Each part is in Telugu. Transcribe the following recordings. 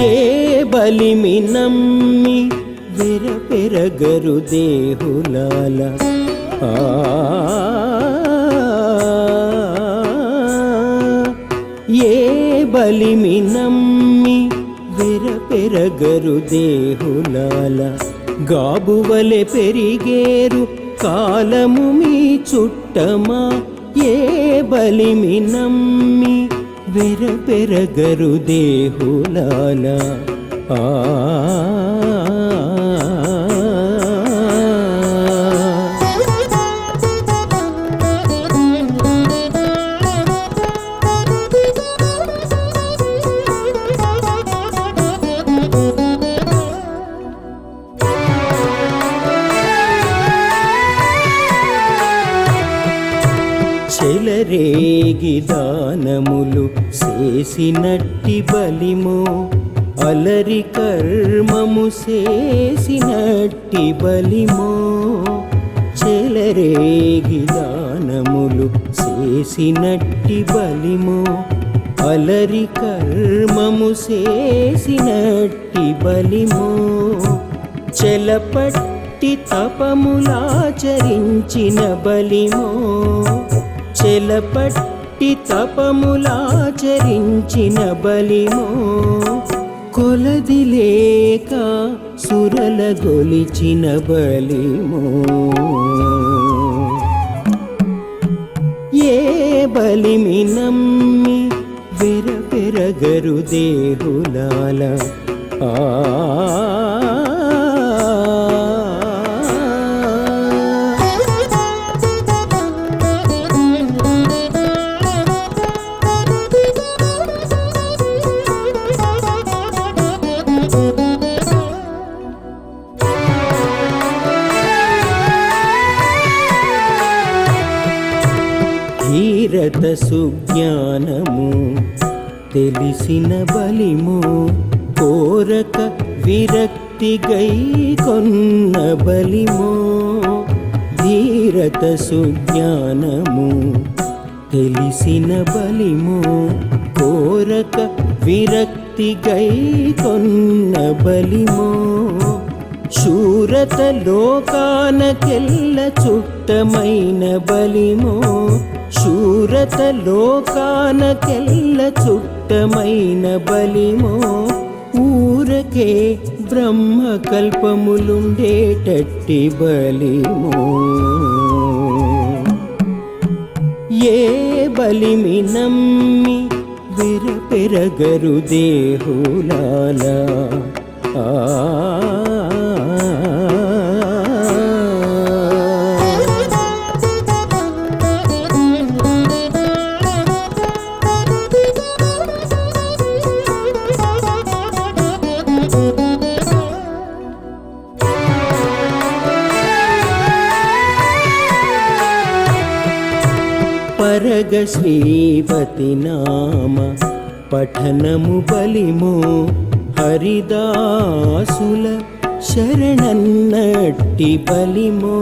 ఏ బలిమి నమ్మి వెరపెరగరు దేహులాల ఏ బలిమి నమ్మి వెరపెరగరు దేహులాల గాబువలె పెరిగేరు కాలము మీ చుట్టమా ఏ బలిమి నమ్మి వెరపెరగరు దేహులాల చెలరేగి దానములు చేసినట్టి బలిమో అలరి కర్మము చేసినట్టి బలిమో చెలరేగి దానములు చేసినట్టి బలిమో అలరి కర్మము చేసినట్టి బలిమో చెలపట్టి తపములాచరించిన బలిమో చెలపట్టి తపములాచరించిన బలిమో కొలది లేక సురల గొలిచిన బలిమో ఏ బలిమి నమ్మి వెరపెరగరు దేహులాల ధీరత సుజ్ఞానము తెలిసిన బలిమో కోరక విరక్తి గై కొన్న బలిమో ధీరత సుజ్ఞానము తెలిసిన బలిమో కోరక విరక్తి గై కొన్న బలిమో శూరత లోకానకెల్ల చుట్టమైన బలిమో శూరత లోకానకెల్ల చుట్టమైన బలిమో ఊరకే బ్రహ్మ కల్పములుండేటట్టి బలిమో ఏ బలిమి నమ్మి వెరపెరగరు దేహులాల పరగ శ్రీపతి నామ పఠనము బలిమో హరిదాసుల శరణన్నట్టి బలిమో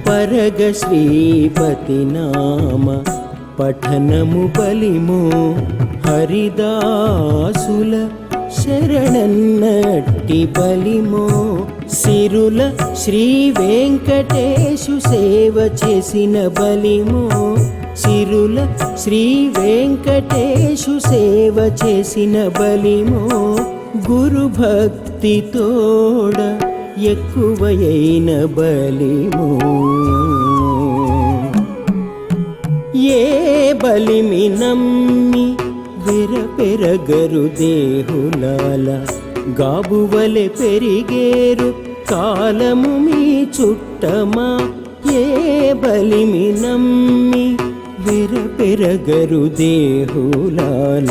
పరగ శ్రీపతి నామ పఠనము బలిమో హరిదాసుల శరణన్నట్టి బలిమో సిరుల శ్రీ వెంకటేశు సేవ చేసిన బలిమో సిరుల శ్రీ వెంకటేశు సేవ చేసిన బలిమో గురు భక్తి తోడ ఎక్కువైన బలిమో ఏ బలిమి నమ్మి వెరపెరగరు దేహులాల గాబువలె పెరిగేరు కాలము మీ చుట్టమా ఏ బలిమి నమ్మి వెరపెరగరు దేహులాల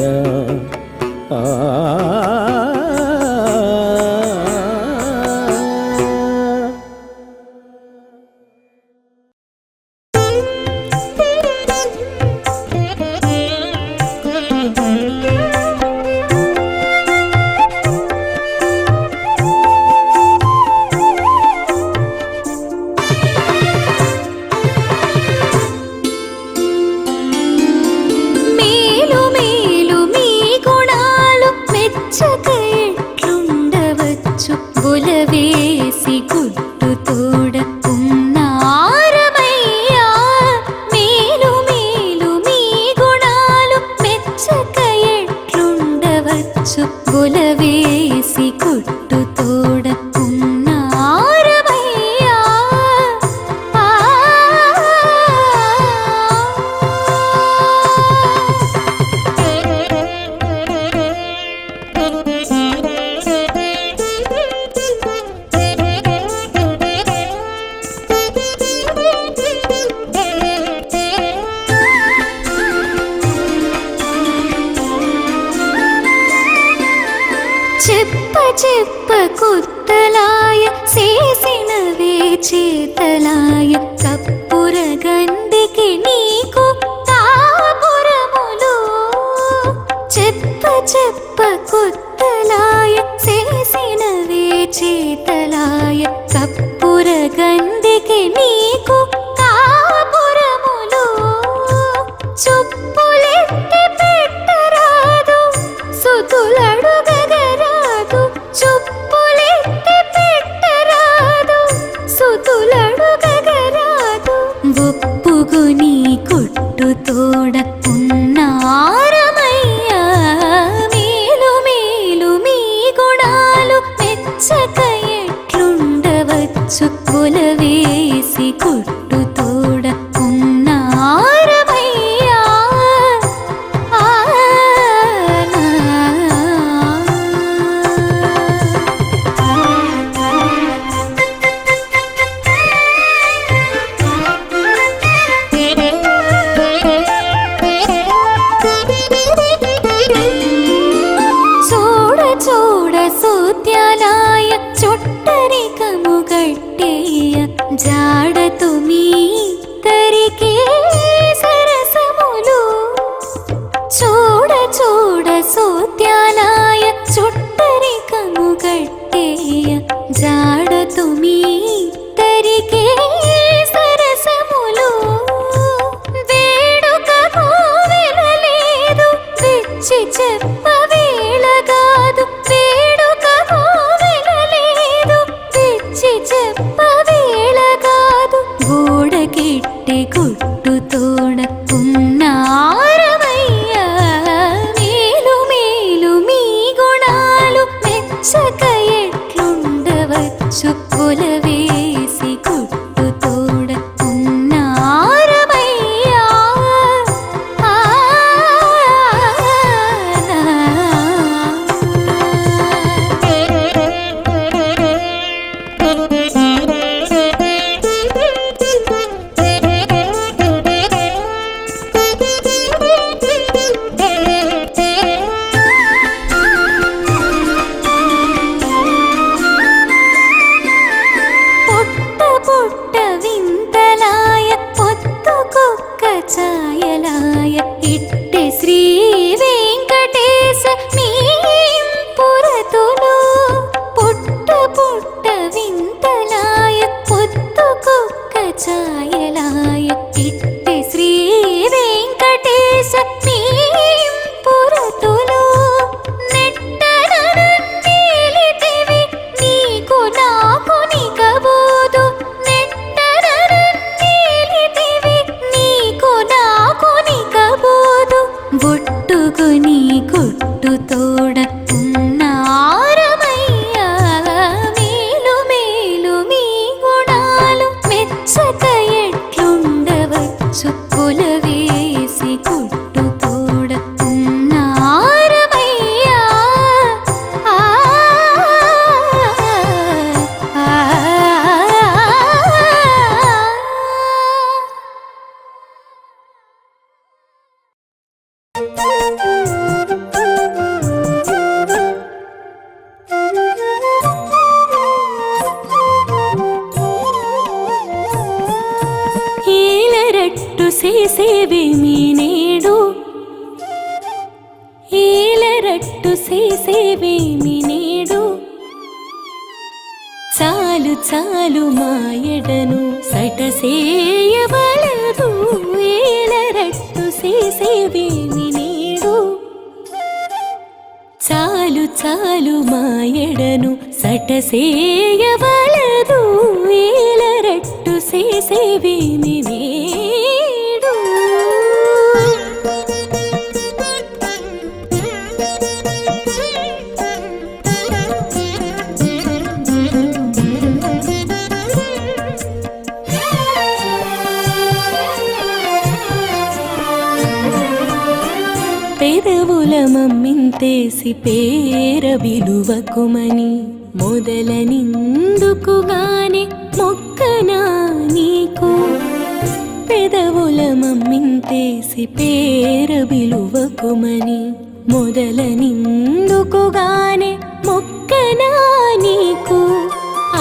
మేలు మేలు మీ గుణాలు మెచ్చక కొలవేసి కుట్టు తోడ ఉన్నారమయ్యా. చెప్ప కుత్తలాయ చేసినవే చేతలాయ కప్పుర గందికి నీకు కాపురములు. చెప్ప కుత్తలాయ చేసినవే చేతలాయ కప్పుర గందికి నీకు కాపురములు. చుప్పులెత్తి పెట్టరాదు సుతులడుగరాదు, చుప్పులెత్తి పెట్టరాదు సుతులడుగరాదు. ఒప్పుగుని కుట్టు తోడ ఉన్నారమయ్యా. మేలు మేలు మీ గుణాలు మెచ్చక ఎట్లుండవచ్చు. కొలవేసి కుట్టు తోడ ఉన్నారమయ్యా. చూడ సూత్యాలాయ చుట్టరికము గట్టేయ జాడతు మీ తరికే సరసములు. చూడ సూత్యాలాయ చుట్టరికము గట్టేయ జాడతు మీ తరికే సరసములు. వేడుకకు వెలలేదు తెచ్చి చెప్పవేళగాదు, వేడుకకు వెలలేదు తెచ్చి చెప్పవేళగాదు. గోడకెట్టె గుట్టు తోడ ఉన్నారమయ్యా. మేలు మేలు మీ గుణాలు మెచ్చక ఎట్లుండవచ్చు. కొలవేసి కుట్టు తోడ ఉన్నారమయ్యా. పుట్ట వింతలాయ పొత్తుకొక్క ఛాయలాయ ఇట్టె శ్రీ వెంకటేశ మీ పురతులు. పుట్ట వింతలాయ పొత్తుకొక్క ఛాయలాయ ఇట్టె శ్రీ వెంకటేశ మీ పురతులు. నెట్టనన్నేలితివి నీకు నాకు నికబోదు. నెట్టనన్నేలితివి నీకు నాకు నికబోదు. బొట్టుకుని కుట్టు తోడ ఉన్నారమయ్యా. మేలు మేలు మీ గుణాలు మెచ్చక ఎట్లుండవచ్చు. కొలవేసి కుట్టు తోడ ఉన్నారమయ్యా. ఏలరట్టు చేసేవేమి నేడు, ఏలరట్టు చేసేవేమి నేడు. చాలు చాలు మాయడను సటసేయవలదు. ఏలరట్టు చేసేవేమి నేడు. చాలు చాలు మాయడను సటసేయవలదు. ఏలరట్టు చేసేవేమి నేడు. పెదవుల మమ్మింతేసి పేర విలువకుమని మొదల నిందుకుగానే మొక్కనా నీకు పెదవుల మమ్మింతేసి పేర విలువకుమని మొదల నిందుకుగానే మొక్కనా నీకు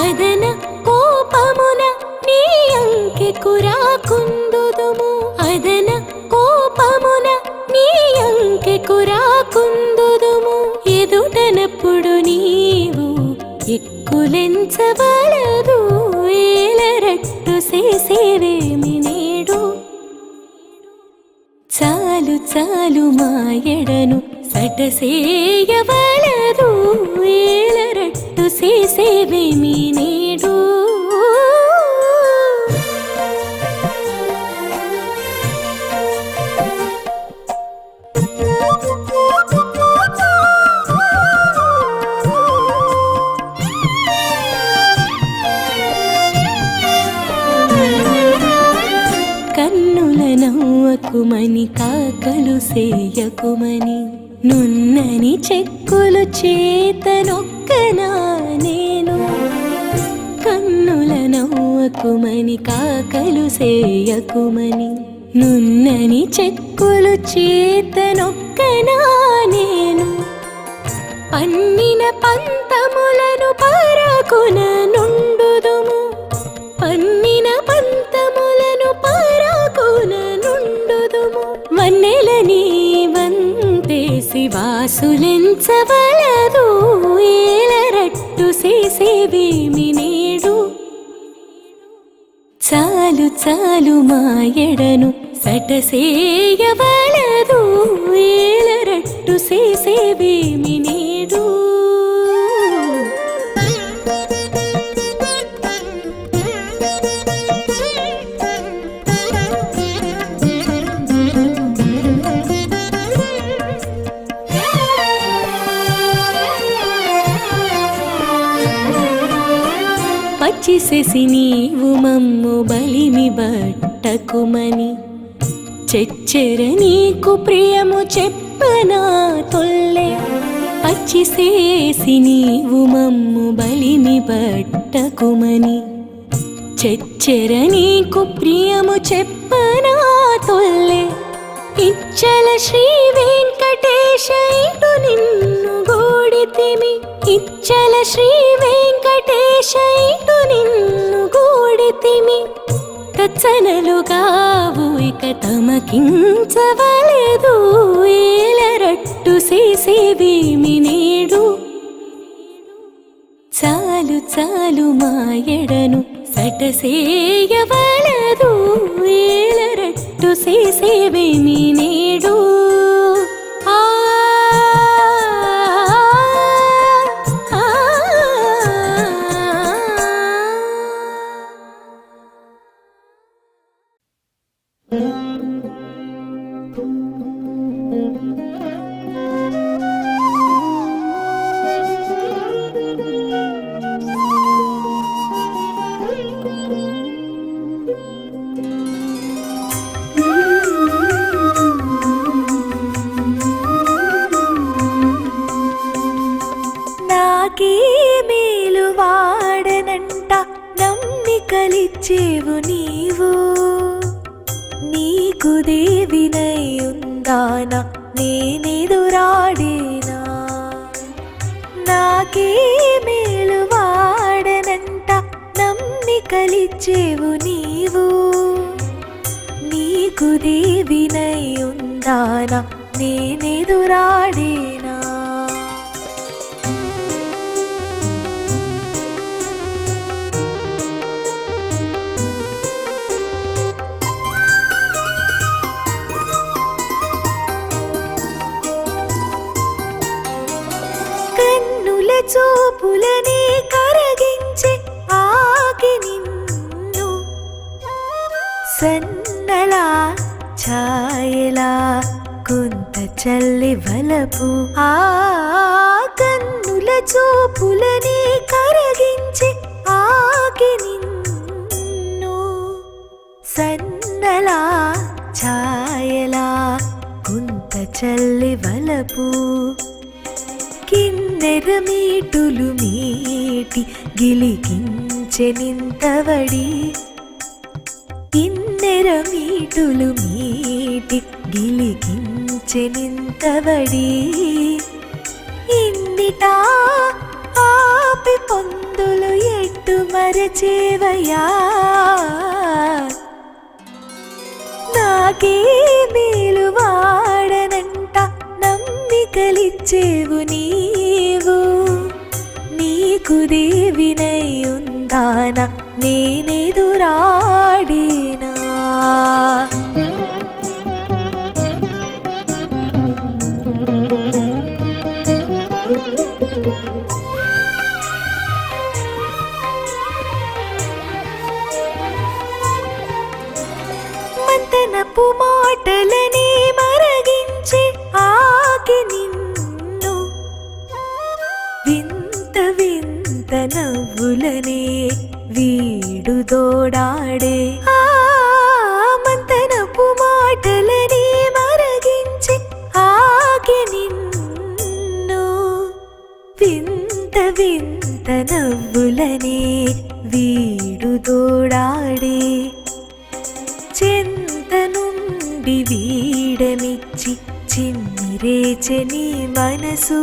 అదన కోపమున నీ అంకెకు రాకుందుదుము అదన కోపమున నీ అంకెకు రాకుందుదుము ఎదుటనప్పుడు నీవు ఎక్కులెంచవలదు ఏలరట్టు చేసేవేమి నేడు చాలు చాలు మాయడను సటసేయవలదు ఏలరట్టు చేసేవేమి నేడు కన్నుల నవ్వకుమని కాకలు సేయకుమని నున్నని చెక్కులు చేతనొక్కనా నేను కన్నుల నవ్వకుమని కాకలు సేయకుమని నున్నని చెక్కులు చేతనొక్కనా నేను పన్నిన పంతములను పరకున నుండుదుము పన్నిన పంతములను పరకున నుండుదుము వన్నెల నీవంతేసి వాసులెంచవలదు ఏలరట్టు చేసేవేమి నేడు చాలు చాలు మాయడను సటసేయవలదు ఏలరట్టు చేసేవేమి నేడు పచ్చిసేసి నీవు మమ్ము బలిమి బట్టకుమని చెచ్చెర నీకు ప్రియము చెప్పనా తొల్లె పచ్చిసేసి నీవు మమ్ము బలిమి బట్టకుమని చెచ్చెర నీకు ప్రియము చెప్పనా తొల్లె ఇచ్చల శ్రీ వెంకటేశ ఇటు నిన్ను గూడితిమి ఇచ్చల శ్రీ వెంకటేశ ఇటు నిన్ను గూడితిమి తచ్చనలుగావు ఇక తమకించవలెదు ఏలరట్టు చేసేవేమి నేడు చాలు చాలు మాయడను సటసేయవలదు ఏలరట్టు చేసేవేమి నేడు మేలు వాడనంట నమ్మికలిచ్చేవు నీవు నీకు దేవినై ఉందానా నేనెదురాడేనా నాకే మేలు వాడనంట నమ్మికలిచ్చేవు నీవు నీకు దేవినై ఉందానా నేనెదురాడేనా చూపులని కరగించే ఆకి నిన్ను సన్నలా ఛాయలా కొంత చల్లి వలపు ఆ కన్నుల చూపులని కరగించే ఆకి నిన్ను సన్నలా ఛాయలా కొంత చల్లి వలపు కిన్నెర మీటులు మీటి గిలికించెనింతవడి కిన్నెర మీటులు మీటి గిలికించెనింతవడి ఇన్నిటా ఆపి పొందులు ఎట్టు మరచేవయా నాకే మేలు వాడనంట నమ్మికలిచ్చేవు నీవు నీకు దేవినై ఉందానా నేనెదురాడినా మంతనపు మాటలని మరగించి ఆగి నిన్ను వింత వింత నవ్వులనే వీడు దోడాడే మంతనపు మాటలని మరగించి ఆగి నిన్ను వింత వింత నవ్వులనే వీడు దోడాడే చెంత నుండి వీడమిచ్చి చిమ్మిరేచని మనసు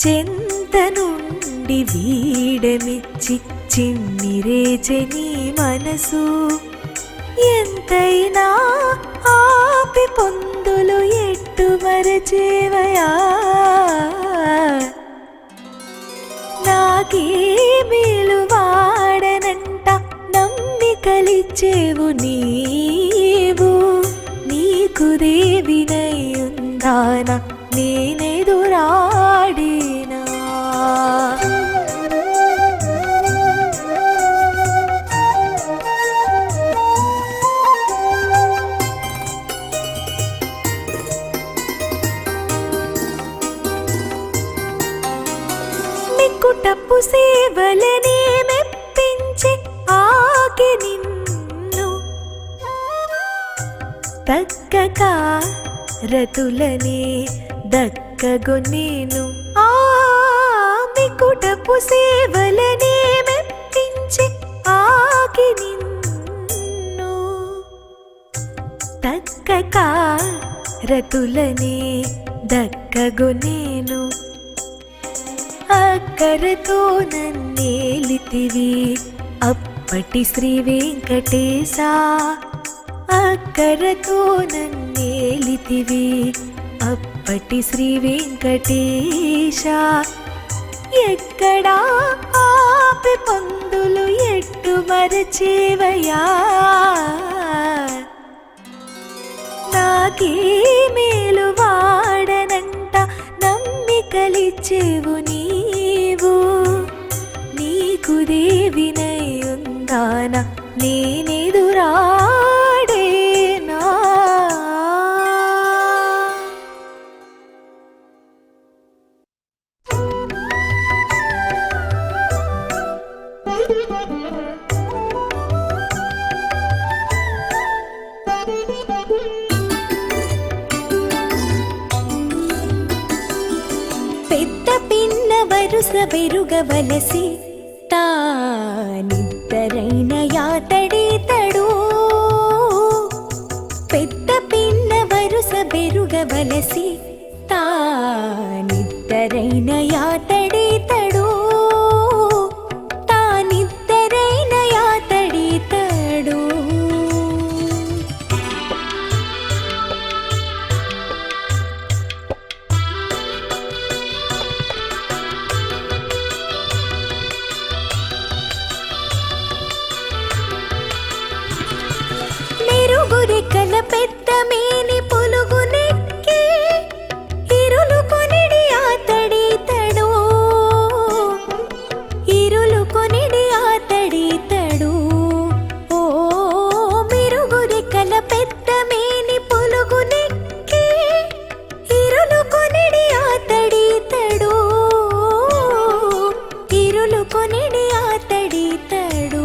చెంత నుండి వీడమిచ్చి చిమ్మిరేచని మనసు ఎంతైనా ఆపి పొందులు ఎట్టు మరచేవయా నాకే మేలు వాడనంట నమ్మికలిచ్చేవు నీవు నీకు దేవినై ఉందానా నేనెదురాడినా మిక్కుటప్పు సేవలనే మెప్పించి ఆగి నిన్ను దక్కక రతులనే దక్కగొనేను మిక్కుటప్పు సేవలనే మెప్పించి ఆగి నిన్ను దక్కక రతులనే దక్కగొనేను అక్కరతో నన్నేలితివి అప్పటి శ్రీ వెంకటేశ అక్కరతో నన్నేలితివి అప్పటి శ్రీ వెంకటేశ ఎక్కడా ఆపి పొందులు ఎట్టు మరచేవయా నాకే మేలు వాడనంట నమ్మికలిచ్చేవు నీవు నీకు దేవినై ఉందానా నేనెదురాడేనా పెద్ద పిన్న వరుస పెరుగవలసి తానిద్దరైన యాతడీతడు పెద్ద పిన్న వరుస పెరుగవలసి తానిద్దరైన యాతడీతడు తానిద్దరైన యాతడీతడు మెరుగురెక్కల పెద్ద మేని పులుగు నెక్కి ఇరులు కొనిడి ఆతడీతడు ఇరులు కొనిడి ఆతడీతడు ఓ మెరుగురెక్కల పెద్ద మేని పులుగు నెక్కి ఇరులు కొనిడి ఆతడీతడు ఇరులు కొనిడి ఆతడీతడు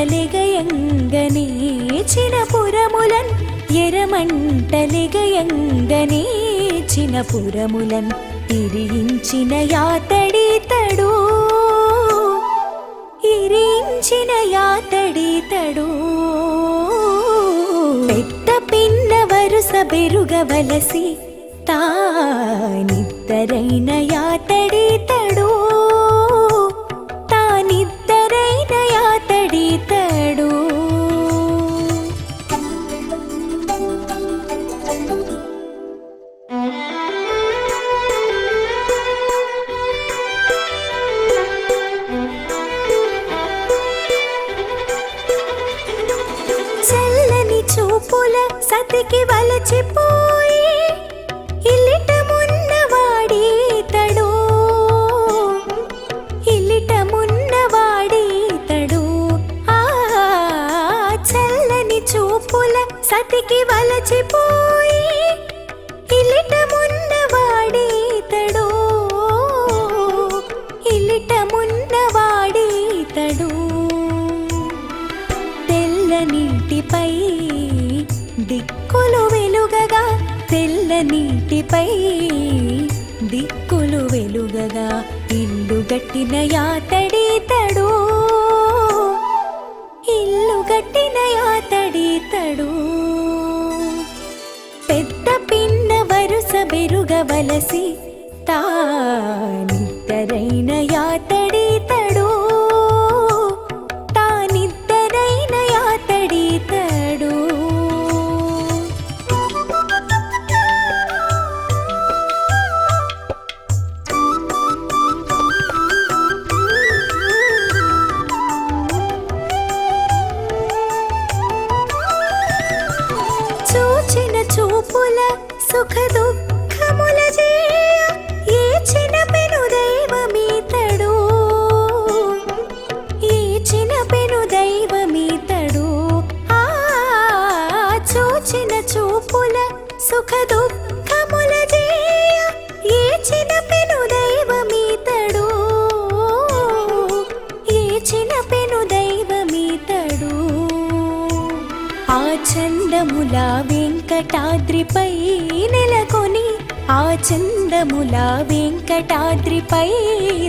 ఎరమంటలెగయంగనే చినపురములన్ ఎరమంటలిగయంగనే చినపురములన్ ఇరించిన యాతడితడు ఇరించిన యాతడితడు పెద్ద పిన్న వరుస బెరుగవలసి తానిద్దరైన యాతడితడు తానిద్దరైన యాతడితడు చల్లని చూపుల సతికి వలచిపోయి ఇల్లిట మున్నవాడీతడు ఇల్లిట మున్నవాడీతడు ఆ చల్లని చూపుల సతికి వలచిపోయి ఇల్లిట మున్నవాడీతడు ఇల్లిట మున్నవాడీతడు తెల్ల నీటిపై దిక్కులు వెలుగగా తెల్ల నీటిపై దిక్కులు వెలుగగా ఇల్లు గట్టిన యాతడితడు ఇల్లు గట్టిన యాతడితడు పెద్ద పిన్న వరుస బెరుగవలసి తానిద్దరైన యాతడితడు తానిద్దరైన యాతడితడు చూచిన చూపుల సుఖ దుఃఖముల చేయ ఏచిన పెను దైవమీతడు ఏచిన పెను దైవమీతడు ఆ చూచిన చూపుల సుఖ దుఃఖముల చేయ ఏచిన పెను దైవమీతడు ఏచిన పెను దైవమీతడు ఆ చందముల వెంకటాద్రిపై నెలకొని ఆ చందముల వెంకటాద్రిపై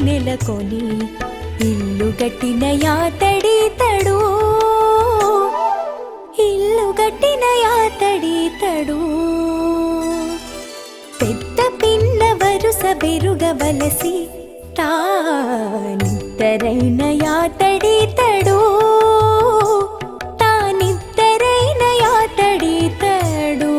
నెలకొని ఇల్లు గట్టిన యాతడితడు ఇల్లు గట్టిన యాతడితడు పెద్ద పిన్న వరుస బెరుగవలసి తానిద్దరైన యాతడితడు తానిద్దరైన యాతడితడు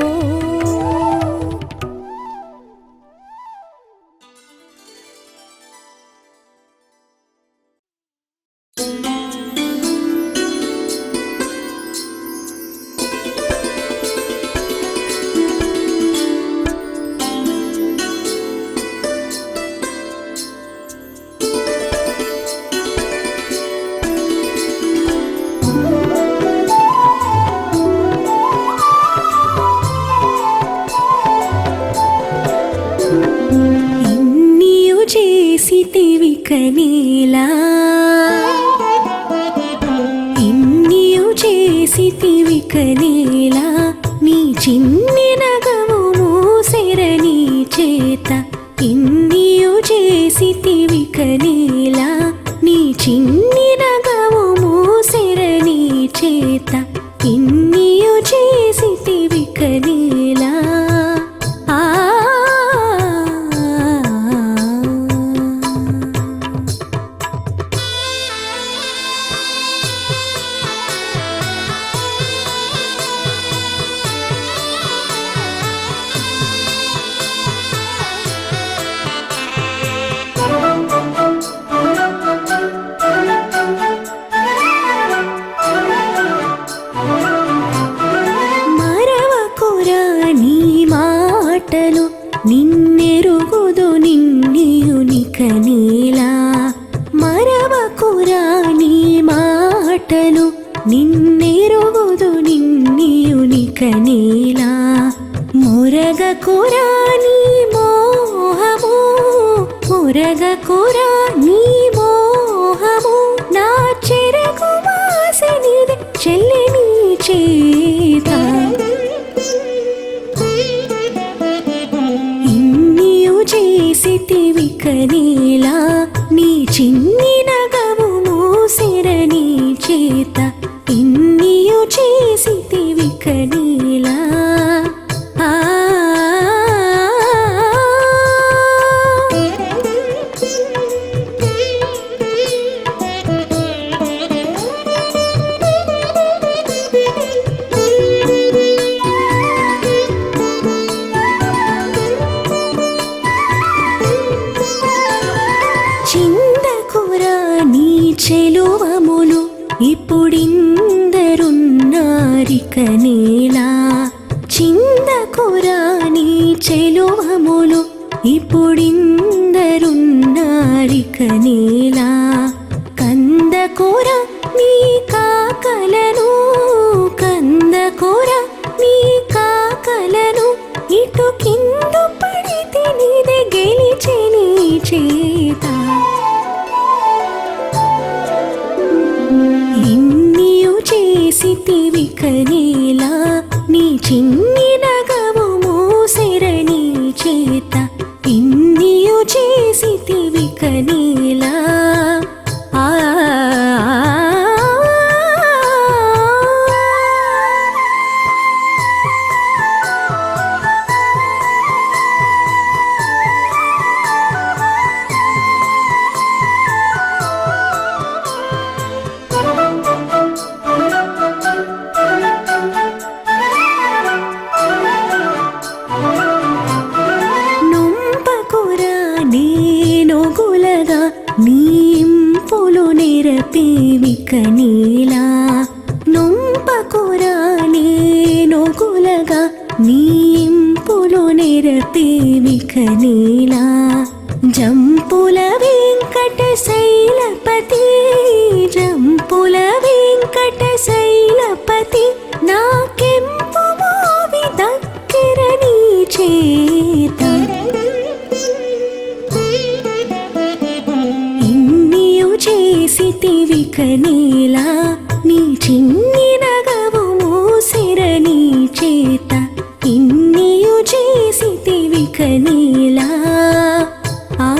ఇన్నియు చేసితివి కనీలా ఇన్నియు చేసితివి కనీలా నీ చిన్ని నగము మూసెరని చేత ఇన్నియు చేసితివి కనీలా నీ చిన్ని నగము మూసెరని చేత ఇన్నియు చేసితివి కనీలా ఆ మరవకురా నీ మాటలు నిన్నెరుగుదు నిన్నియునిక నీలా మరవకురా నీ మాటలు నిన్నెరుగుదు నిన్నియునిక నీలా మురగకురా నీ మోహము మురగకురా నీ మోహము నా చెరకు వాసనిది చెల్లి నీ చేత చేసితివి కనేలా నీ చిన్ని నగము మోసిరని చేత ఇన్నియు చేసితివి కనేలా ఆ చిందకురా నీ చెలువములు ఇప్పుడిందరున్నారిక నేలా చిందకురా నీ చెలువములు ఇప్పుడిందరున్నారిక నేలా కందకుర నీ కాకలను కందకుర నీ కాకలను ఇటు కిందు పడితే నీదే గెలిచే నీ చేత ఇన్నియు చేసితివి కనేలా నీ చిన్ని నగము మోసిరని చేత ఇన్నియు చేసితివి కనేలా ఆ నొంపకురా నేనొగులగా నీంపులు నిరపేవి కనేలా నొంపకురా నేనొగులగా నీంపులు నిరపేవి కనేలా జంపుల వెంకట శైలపతి జంపుల వెంకట శైలపతి నాకెంపు మోవి దగ్గర నీ చేత ఇన్నియు చేసితివి కనేలా నీ చిన్ని నగము మోసిరని చేత ఇన్నియు చేసితివి కనేలా ఆ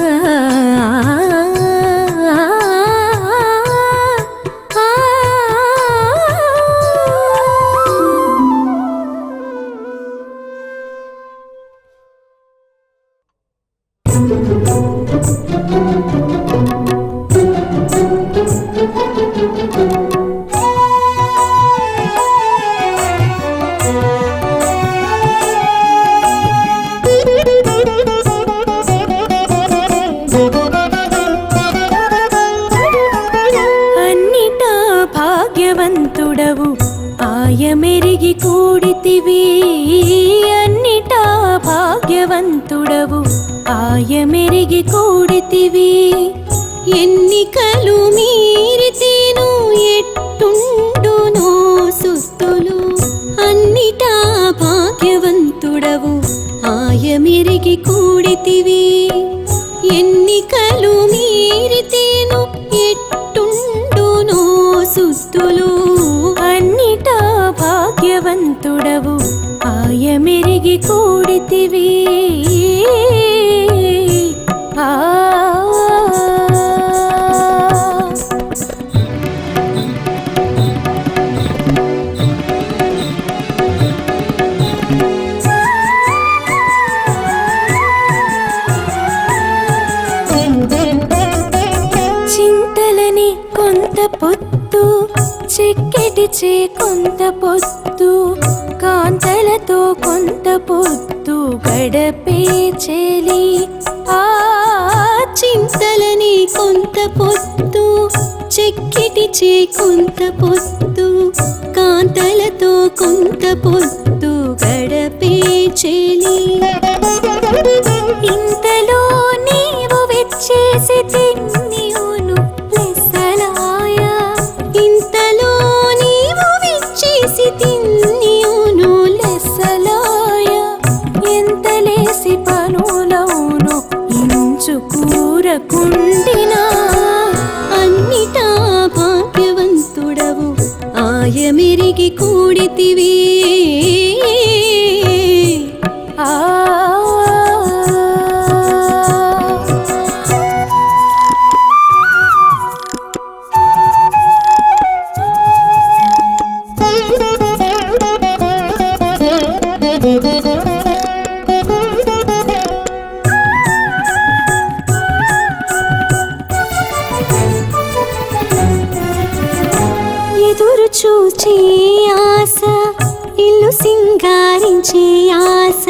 అన్నిటా భాగ్యవంతుడవు ఆయమెరిగి కూడితివి అన్నిటా భాగ్యవంతుడవు ఆయమెరిగి కూడితివి ఎన్నికలు మీరితేను ఎట్టుండునో సుస్తులు అన్నిటా భాగ్యవంతుడవు ఆయమెరిగి కూడితివి ఎన్నికలు మీరితేను ఎట్టుండునో సుస్తులు అన్నిటా భాగ్యవంతుడవు ఆయమెరిగి కూడితివి ఆ చింతలని కొంత పొత్తు చెక్కెటిచే కొంత పొత్తు కాంతలతో కొంత పొత్తు గడపే చెలి ఆ చింతలని కొంత పొత్తు చెక్కిటిచే కొంత పొత్తు కాంతలతో కొంత పొత్తు గడపే చెలి ఇంతలో నీవు వెచ్చేసి తిన్నియును లెస్సలాయ ఇంతలో నీవు వెచ్చేసి తిన్నియును లెస్సలాయ ఎంతలేసి పనులవును ఇంచు కూరకుండినా అన్నిటా భాగ్యవంతుడవు ఆయమెరిగి కూడితివి ఆ చూచే ఆశ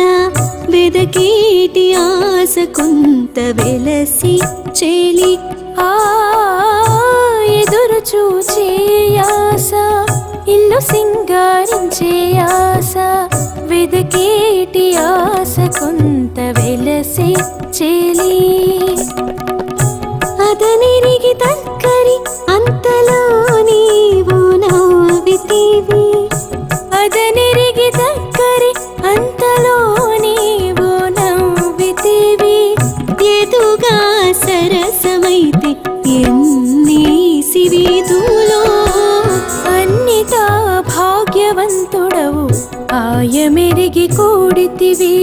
వెదకేటి ఆశ కొంత వెలసి చెలి ఎదురు చూచే ఆశ ఇల్లు సింగారించే ఆశ వెదకేటి ఆశ కొంత వెలసి చెలి అదనిరిగి దగ్గరి అంతలో నీవు నవ్వితివి అదనిరిగి దగ్గరి అంతలో నీవు నవ్వితివి ఎదుగా సరసమైతే ఎన్ని సివిధులో అన్నిటా భాగ్యవంతుడవు ఆయమెరిగి కూడితివి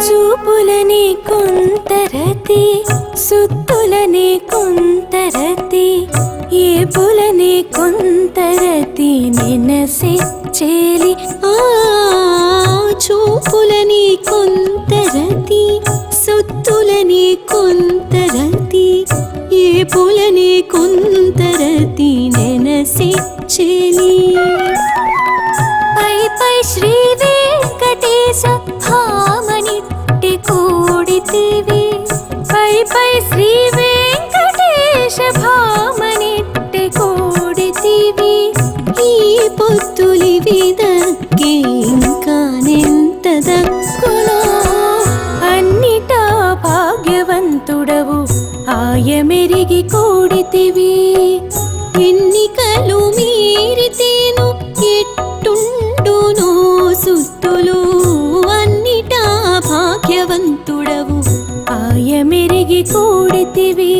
చూపులని కొంతరతి సుత్తులని కొంతరతి ఏపులని కొంతరతి నెనసి చేలి చూపులని కొంతరతి సొత్తులని కొంతరతి ఏపులని కొంతరతి నెనసి చెలి పై పై శ్రీ వెంకటేశ భామనిట్టి కూడితివి పై పై శ్రీ వెంకటేశ భామనిట్టి కూడితివి ఈ పొత్తులివి దక్కి ఇంకా నెంత దక్కునో అన్నిటా భాగ్యవంతుడవు ఆయమెరిగి కూడితివి ఎన్నికలు మీరితేను ఎట్టుండునో సుత్తులు అన్నిటా భాగ్యవంతుడవు ఆయమెరిగి కూడితివి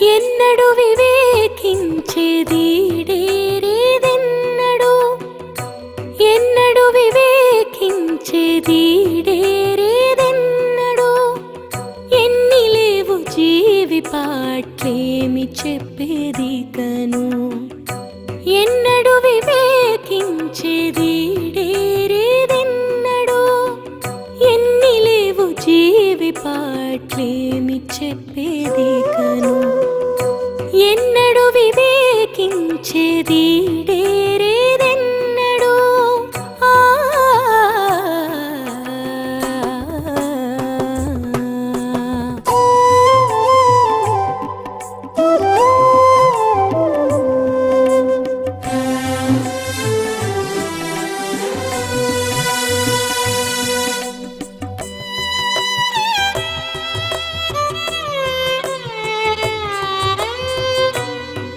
ఎన్నడు వివేకించేదీడేరేదెన్నడు ఎన్నడు వివేకించేదీడేరేదెన్నడు ఎన్ని లేవు జీవి పాట్లేమి చెప్పేది కను ఎన్నడు వివేకించేదీడేరేదెన్నడు ఎన్ని లేవు జీవి పాట్లేమి చెప్పేది కను ఎన్నడు వివేకించేదీడేరేదెన్నడు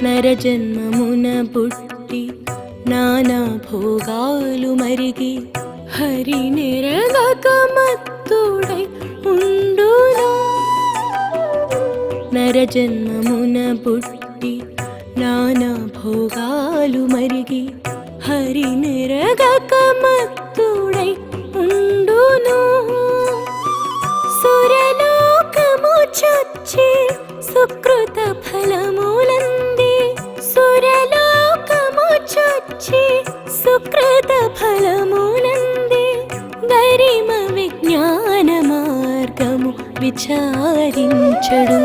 నరజన్మమున పుట్టి నానా భోగాలు మరిగి హరి నెరగక మత్తుడై ఉండును నరజన్మమున పుట్టి నానా భోగాలు మరిగి హరి నెరగక మత్తుడై ఉండును సురలోకము చొచ్చి సుకృత ఫలములంది సురలోకము చొచ్చి సుకృత ఫలములంది గరిమ విజ్ఞాన మార్గము విచారించడు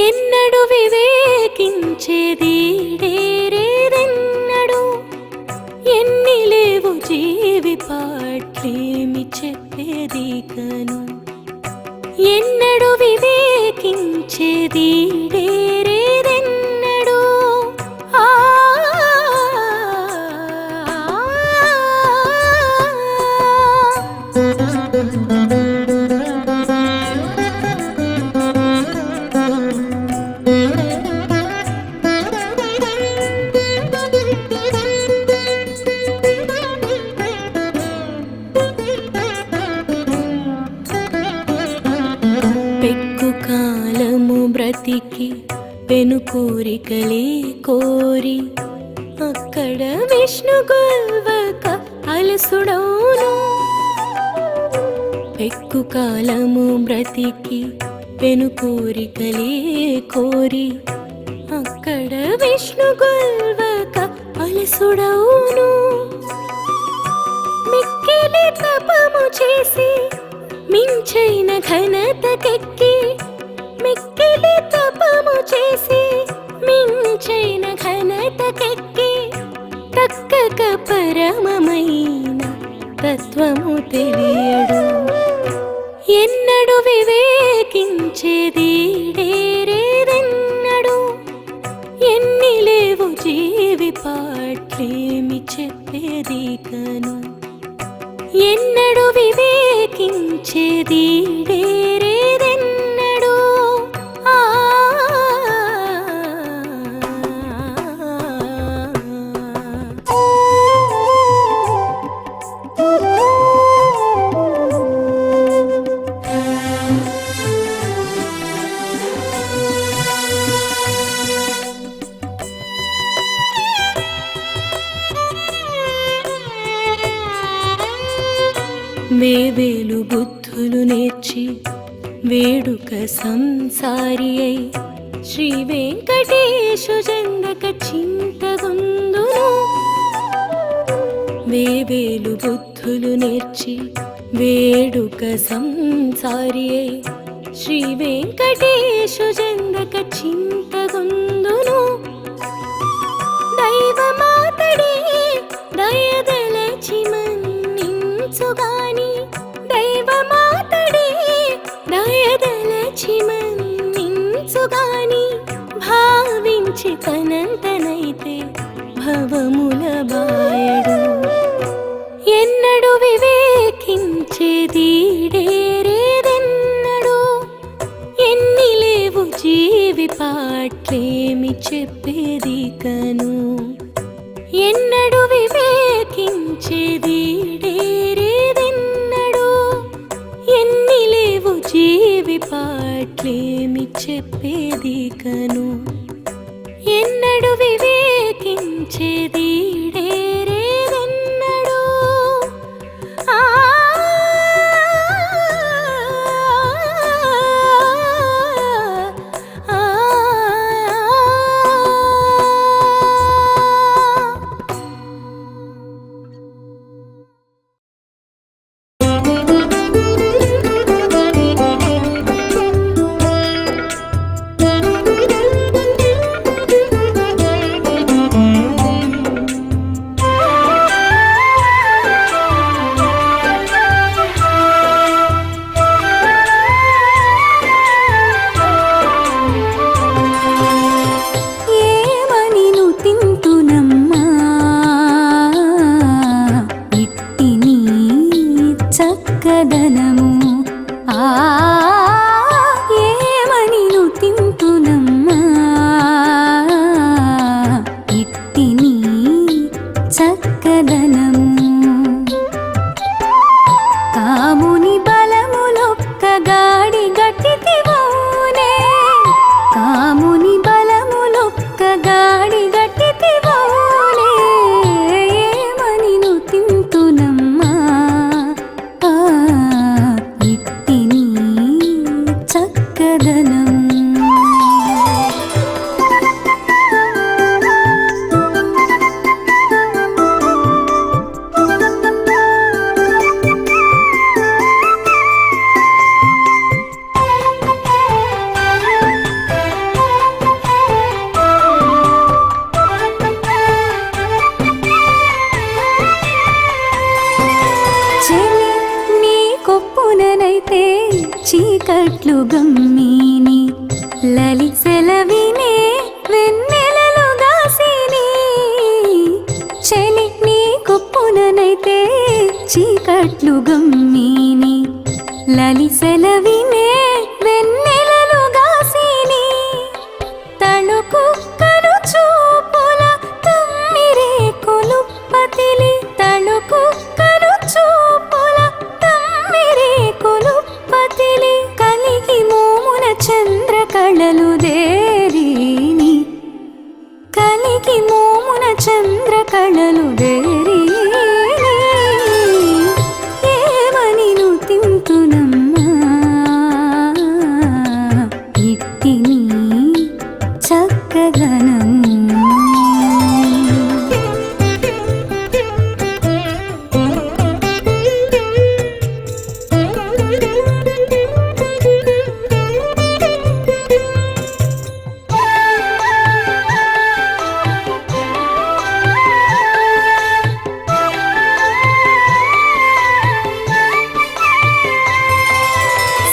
ఎన్నడు వివేకించేదీడేరేదెన్నడు ఎన్ని లేవు జీవి పాట్లేమి చెప్పేది కను ఎన్నడు వివేకించేదీడేరేదెన్నడు పెను కోరికలే కోరి అక్కడ విష్ణు గొల్వక అలసుడౌను. పెక్కు కాలము బ్రతికి పెను కోరికలే కోరి అక్కడ విష్ణు గొల్వక అలసుడౌను. మిక్కిలి తపము చేసి మించైన ఘనతకెక్కి, మిక్కిలి తపము చేసి మించైన ఘనతకెక్కి, తక్కక పరమమైన తత్వము తెలియడు. ఎన్నడు వివేకించేదీడేరేదెన్నడు, ఎన్ని లేవు జీవి పాట్లేమి చెప్పేది కను. ఎన్నడు వివేకించేదీడేరేదెన్నడు. వేవేలు బుద్ధులు నేర్చి వేడుక సంసారి అయి శ్రీ వెంకటేశు జందక చింతగుందును. వేవేలు బుద్ధులు నేర్చి వేడుక సంసారి అయి శ్రీ వెంకటేశు జందక చింతగుందును. దైవమాతడే దయదలచి మన్నించుగాని, దైవమాతడే దయదలచి మన్నించుగాని, భావించి తనంతనైతే భవముల బాయడు. ఎన్నడు వివేకించేదీడేరేదెన్నడు, ఎన్ని లేవు జీవి పాట్లేమి చెప్పేది కను. ఎన్నడు వివేకించేదీడేరేదెన్నడు, ఎన్ని లేవు జీవి పాట్లేమి చెప్పేది కను. ఎన్నడు వివేకించేదీడేరేదెన్నడు. చీకట్లు గమ్మిని లలి సెలవినే వెన్నెలలుగా సిని చెలి నీ కొప్పుననైతే చీకట్లు గమ్మిని లలి సెలవినే వెన్నెలలుగా సిని తణుకు కను చూపుల తమ్మిరే కొలుపతిలి తణుకు కను చూపుల తమ్మిరే కొలుపతిలి కలిగి మోమున చంద్ర కళలు దేరి బయలుదేరి ఏమని నువ్వు తింటున్నమ్మా ఇట్టిని చక్కదనం.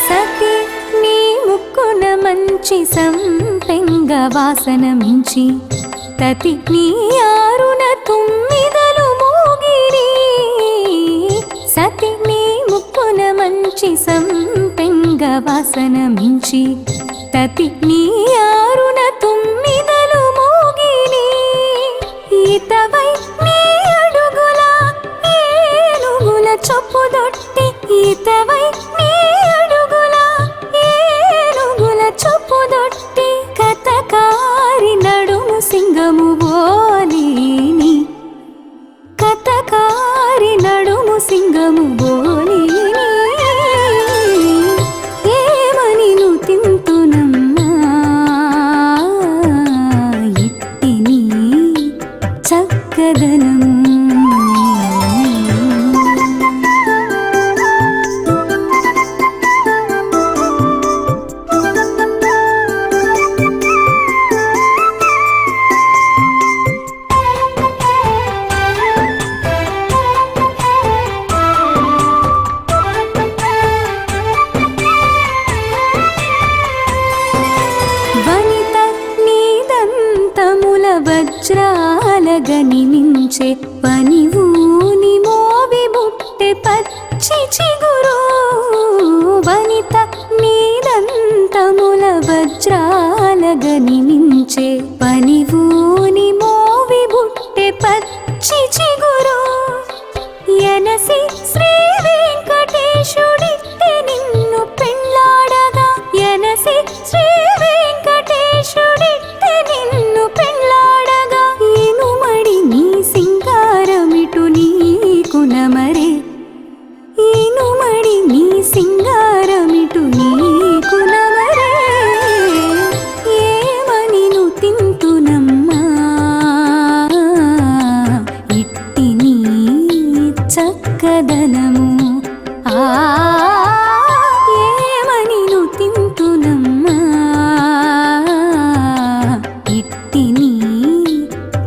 సతి నీ ముక్కున మంచి సంపెంగ వాసన మించి తతి నీ ఆరున తుమ్మిదలు మోగిరి. సతి నీ ముక్కున మంచి సంపెంగ వాసన మించి తతి నీ ఆరున తుమ్మిదలు మోగిరి. ఈతవై నీ అడుగుల ఏనుగుల చొప్పుదొట్టి ఈతవై నీ అడుగుల ఏనుగుల చొప్పుదొట్టి కథకారి నడుము సింగము బోలిని కథకారి నడుము సింగము బోలిని ఏమని నువ్వు తింటున్నమ్మా ఇట్టిని చక్కదనం. వనిత నీదంతముల వజ్రాలగని మించే పనివూని మోవి బుట్టె పచ్చి చిగురు. వనిత నీదంతముల వజ్రాలగని మించే పనివూని మోవి బుట్టె పచ్చి చిగురు. ఎనసి శ్రీ వెంకటేశుడిtte నిన్ను పెళ్ళాడగా ఎనసి శ్రీ వెంకటేశుడిtte నిన్ను పెళ్ళాడగా ఈనుమడి నీ సింగారమిటు నీకు నమరే ఈనుమడి నీ సింగారమిటు నీకు నమరే ఏమని నువ్వు తింటున్నమ్మా ఇట్టిని చక్కదనము. ఏమని నువ్వు తింటున్నమ్మా ఇట్టిని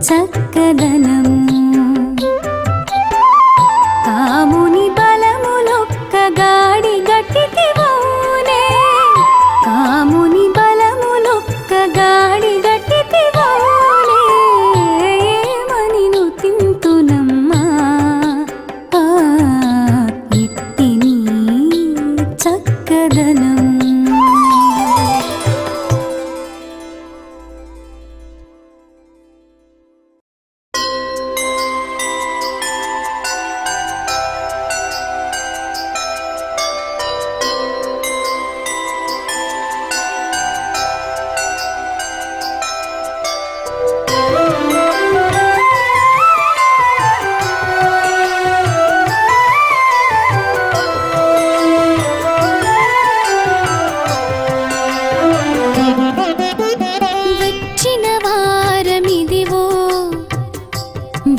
చక్కదనము. కాముని బలములొక్క గాడి గట్టితివోనే కాముని బలములొక్క గాడి గట్టితివోనే ఏమని నువ్వు తింటున్నమ్మా ఇట్టిని చక్కదనం. వచ్చిన వారమిదివో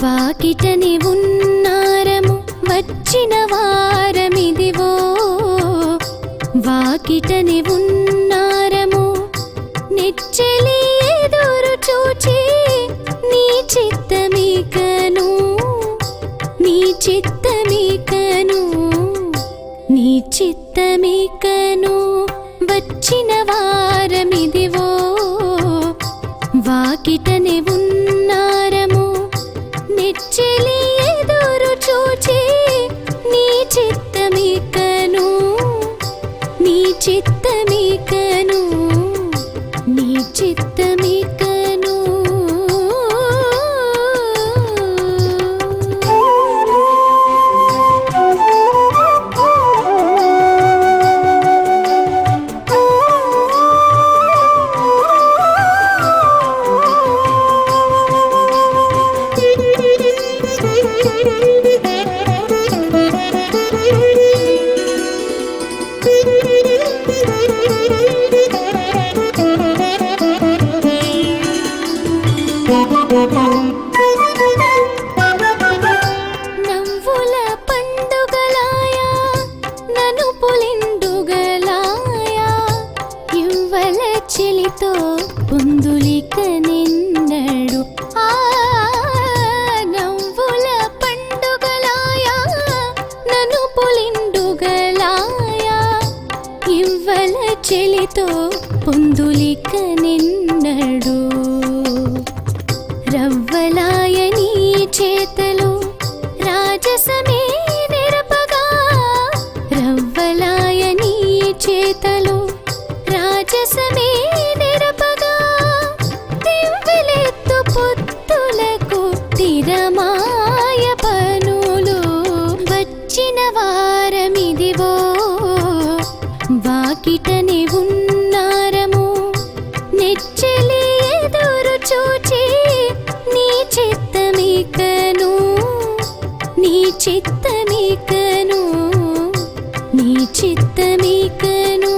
వాకిటని ఉన్నారము వచ్చిన వారమిదివో వాకిటని ఉన్నారము నెచ్చెలి ఎదురు చూచి నీ చిత్తమికను నీ చిత్తమికను నీ చిత్తమికను వచ్చిన వారమిదివో వాకిటని ఉన్నారము నెచ్చెలి ఎదురు చూచి నీ చిత్తమికను నీ చిత్తమికను నీ చిత్తమికను. నవ్వుల పండుగలాయా నను పులిండుగలాయా యువల చెలితో పొందులిక నిన్నడు నవ్వుల పండుగలాయా నను పులిండుగలాయా యువల చెలితో పొందులిక నిన్నడు రవ్వలాయ నీ చేతలు రాజసమే నిరపగా రవ్వలాయ నీ చేతలు రాజసమే నిరపగా దివ్వెలెత్తు పొత్తులకు తిరమాయ పనులు వచ్చిన వారమిదివో వాకిటనే ఉన్నారము నెచ్చెలి ఎదురు చూచి నీ చిత్తమికను నీ చిత్తమికను నీ చిత్తమికను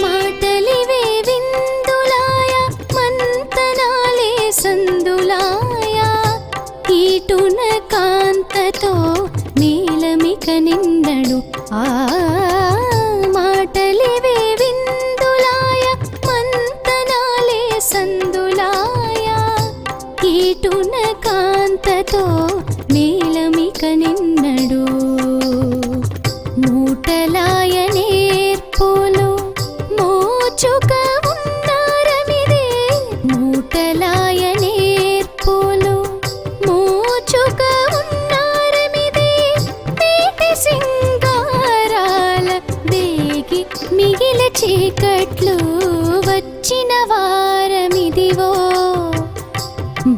మాటలివే విందులాయ మంతనాలే సందులాయ ఈటున కాంతతో మేలమిక నిన్నడు మాటలివే విందులాయ మంతనాలే సందులాయ ఈటున కాంతతో మేలమిక నిన్నడు మూటలాయ నేర్పులు మోచుక ఉన్నారమిదే మూటలాయ నేర్పులు మోచుక ఉన్నారమిదే నేటి సింగారాల వేగి మిగిల చీకట్లు వచ్చిన వారమిదివో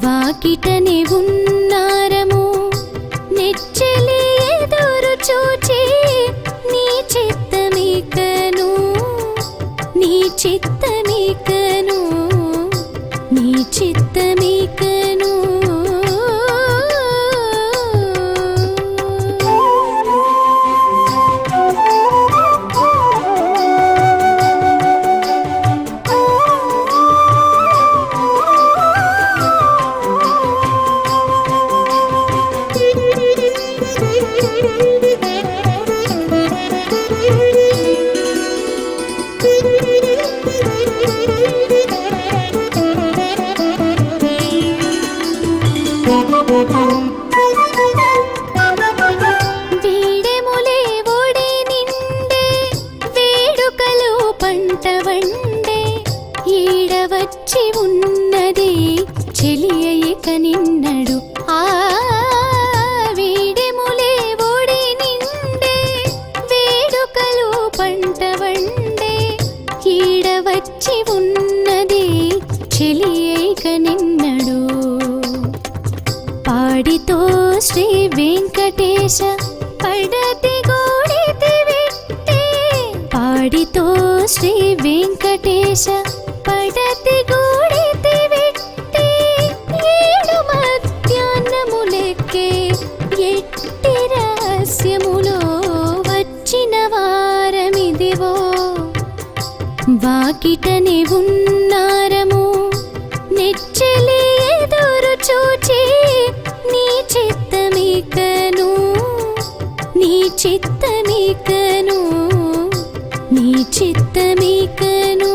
వాకిటనే ఉన్నారము నెచ్చెలి ఎదురు చూచి నీ చిత్తమికను నీ చిత్తమికను నీ చిత్తమికను వీడెములే ఒడి నిండే వేడుకలు పంట వండే ఈడవచ్చి ఉన్నది చెలియక నిన్నడు వీడెములే ఒడి నిండే వేడుకలు పంట వండే ఈడవచ్చి ఉన్నది చెలియక నిన్నడు పాడితో శ్రీ వెంకటేశ పడతి గోడితి విట్టే పాడితో శ్రీ వెంకటేశ పడతి గోడితి విట్టే ఏడు మధ్యాహ్నములెక్కే ఎట్టి రహస్యములో వచ్చిన వారమిదివో వాకిటనే ఉన్నారము నెచ్చెలి ఎదురు చూచి నీ చిత్తమికను నీ చిత్తమికను నీ చిత్తమికను